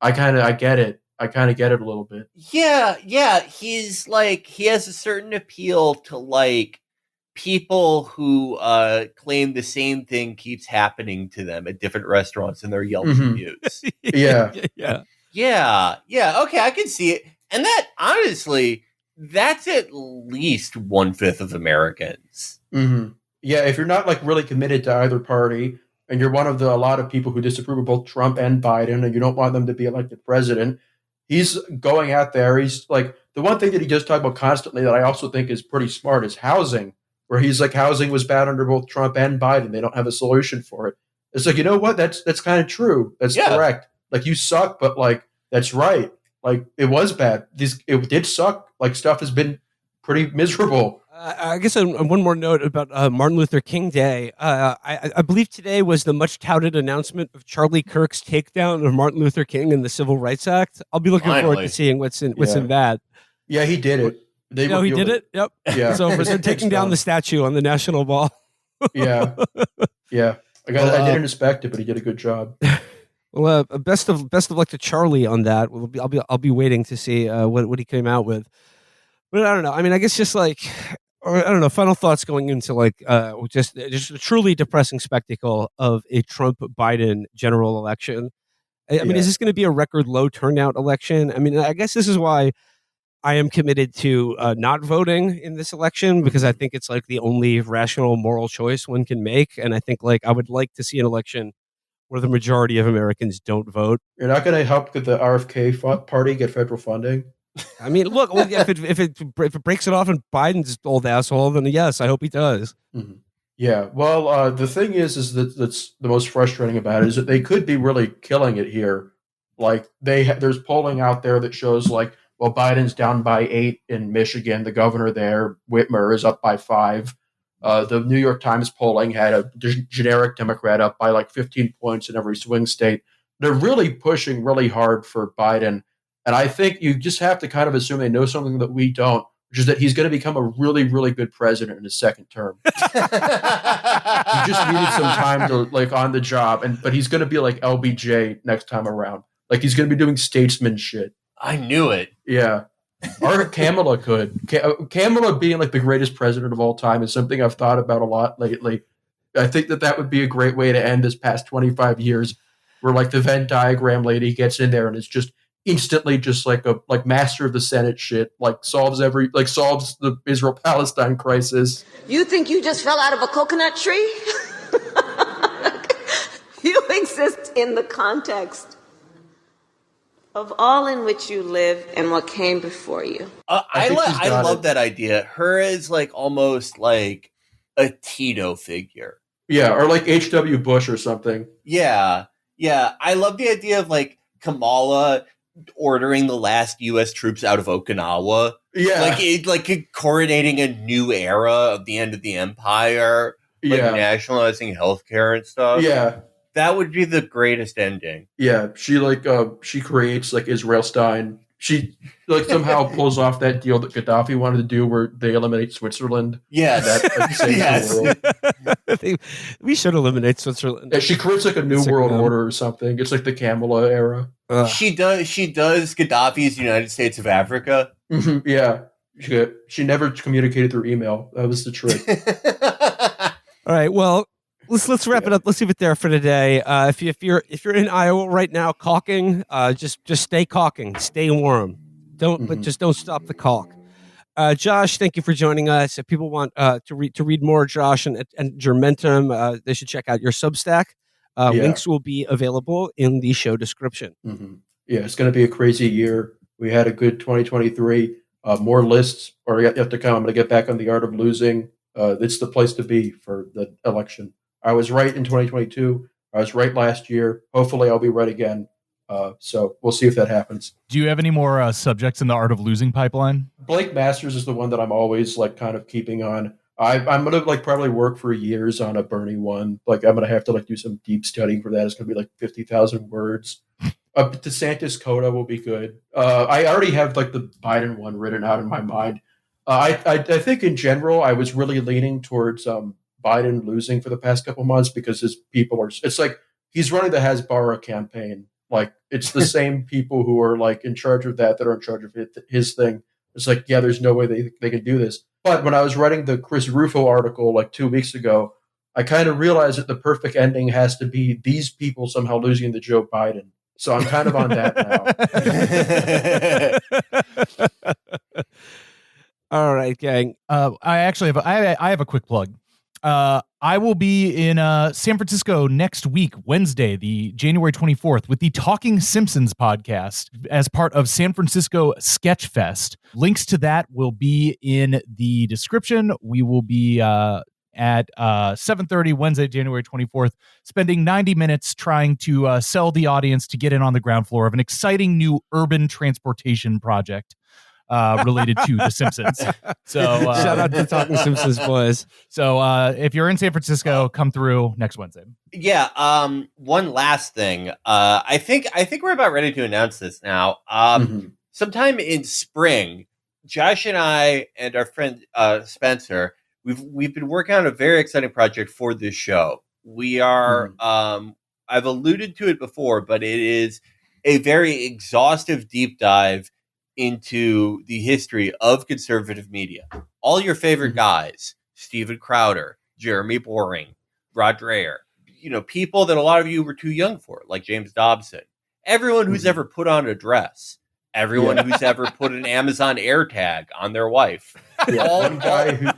I get it. I kind of get it a little bit. Yeah. He's like, he has a certain appeal to like people who claim the same thing keeps happening to them at different restaurants in their Yelp reviews. Yeah. Okay, I can see it. And that, honestly, that's at least 1/5 of Americans. Yeah, if you're not like really committed to either party, and you're one of a lot of people who disapprove of both Trump and Biden, and you don't want them to be elected president, he's going out there. He's like, the one thing that he does talk about constantly that I also think is pretty smart is housing, where he's like, housing was bad under both Trump and Biden. They don't have a solution for it. It's like, you know what? That's kind of true. That's correct. Like, you suck, but like, that's right. Like, it was bad. It did suck. Like, stuff has been pretty miserable. I guess on one more note about Martin Luther King Day, I believe today was the much touted announcement of Charlie Kirk's takedown of Martin Luther King and the Civil Rights Act. I'll be looking forward to seeing what's in that. Yeah, he did it. He did it? Yep. Yeah. So we're taking down the statue on the National Mall. Yeah. I didn't expect it, but he did a good job. Well, best of luck to Charlie on that. I'll be waiting to see what he came out with. But I don't know. I mean, I guess just like, or I don't know. Final thoughts going into like just a truly depressing spectacle of a Trump-Biden general election. I mean, is this going to be a record low turnout election? I mean, I guess this is why I am committed to not voting in this election, because I think it's like the only rational moral choice one can make. And I think like I would like to see an election where the majority of Americans don't vote. You're not going to help the RFK party get federal funding? I mean, look, if it breaks it off in Biden's old asshole, then yes, I hope he does. Yeah. Well, the thing is that's the most frustrating about it is that they could be really killing it here. Like there's polling out there that shows like, well, Biden's down by 8 in Michigan. The governor there, Whitmer, is up by 5. The New York Times polling had a generic Democrat up by like 15 points in every swing state. They're really pushing really hard for Biden. And I think you just have to kind of assume they know something that we don't, which is that he's going to become a really, really good president in his second term. He just needed some time to like on the job, but he's going to be like LBJ next time around. Like he's going to be doing statesman shit. I knew it. Yeah. Or Kamala could. Kamala being like the greatest president of all time is something I've thought about a lot lately. I think that would be a great way to end this past 25 years, where like the Venn diagram lady gets in there and is just instantly just like a master of the Senate shit, like solves the Israel-Palestine crisis. You think you just fell out of a coconut tree? You exist in the context of all in which you live and what came before you. I love that idea. Her is like almost like a Tito figure. Yeah, or like H.W. Bush or something. Yeah. I love the idea of like Kamala ordering the last U.S. troops out of Okinawa. Yeah. Like coronating a new era of the end of the empire. Like nationalizing healthcare and stuff. Yeah. That would be the greatest ending. Yeah. She she creates like Israel Stein. She like somehow pulls off that deal that Gaddafi wanted to do where they eliminate Switzerland. Yeah. That saves the world. We should eliminate Switzerland. Yeah, she creates like a new world order or something. It's like the Kamala era. She does Gaddafi's United States of Africa. Mm-hmm, yeah. She never communicated through email. That was the trick. All right. Well, let's wrap it up. Let's leave it there for today. If you're in Iowa right now caulking, just stay caulking, stay warm. But just don't stop the caulk. Josh, thank you for joining us. If people want to read more Josh and Germentum, they should check out your Substack. Links will be available in the show description. Yeah, it's going to be a crazy year. We had a good 2023. more lists, or you have to come. I'm going to get back on the art of losing. It's the place to be for the election. I was right in 2022. I was right last year. Hopefully I'll be right again. So we'll see if that happens. Do you have any more subjects in the art of losing pipeline? Blake Masters is the one that I'm always like kind of keeping on. I'm going to like probably work for years on a Bernie one. Like I'm going to have to like do some deep studying for that. It's going to be like 50,000 words. DeSantis coda will be good. I already have like the Biden one written out in my mind. I think in general, I was really leaning towards Biden losing for the past couple months because his people are, it's like he's running the Hasbara campaign. Like it's the same people who are like in charge of that are in charge of his thing. It's like, yeah, there's no way they can do this. But when I was writing the Chris Rufo article like 2 weeks ago, I kind of realized that the perfect ending has to be these people somehow losing to Joe Biden. So I'm kind of on that now. All right, gang. I actually have I have a quick plug. I will be in San Francisco next week, Wednesday, the January 24th, with the Talking Simpsons podcast as part of San Francisco Sketch Fest. Links to that will be in the description. We will be at 7:30 Wednesday, January 24th, spending 90 minutes trying to sell the audience to get in on the ground floor of an exciting new urban transportation project related to The Simpsons. So shout out to Talking Simpsons boys. So if you're in San Francisco, come through next Wednesday. Yeah. One last thing. I think we're about ready to announce this now. Sometime in spring, Josh and I and our friend Spencer, we've been working on a very exciting project for this show. We are I've alluded to it before, but it is a very exhaustive deep dive into the history of conservative media. All your favorite guys, Steven Crowder, Jeremy Boring, Rod Dreher, people that a lot of you were too young for, like James Dobson. Everyone who's ever put on a dress. Everyone who's ever put an Amazon AirTag on their wife. One guy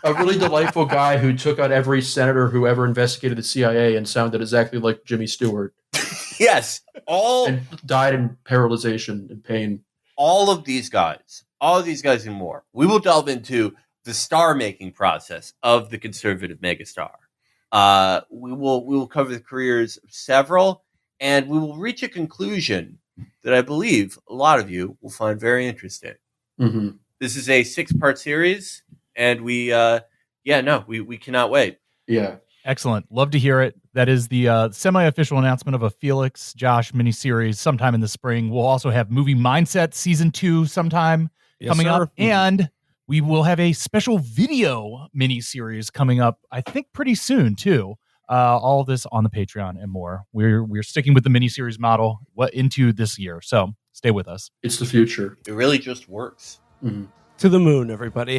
a really delightful guy who took out every senator who ever investigated the CIA and sounded exactly like Jimmy Stewart. Yes. And died in paralyzation and pain. All of these guys and more. We will delve into the star-making process of the conservative megastar. We will cover the careers of several, and we will reach a conclusion that I believe a lot of you will find very interesting. This is a 6-part series, and we cannot wait. Yeah. Excellent. Love to hear it. That is the semi-official announcement of a Felix Josh miniseries sometime in the spring. We'll also have Movie Mindset Season 2 sometime coming up. And we will have a special video miniseries coming up, I think, pretty soon, too. All of this on the Patreon and more. We're sticking with the miniseries model into this year. So stay with us. It's the future. It really just works. To the moon, everybody.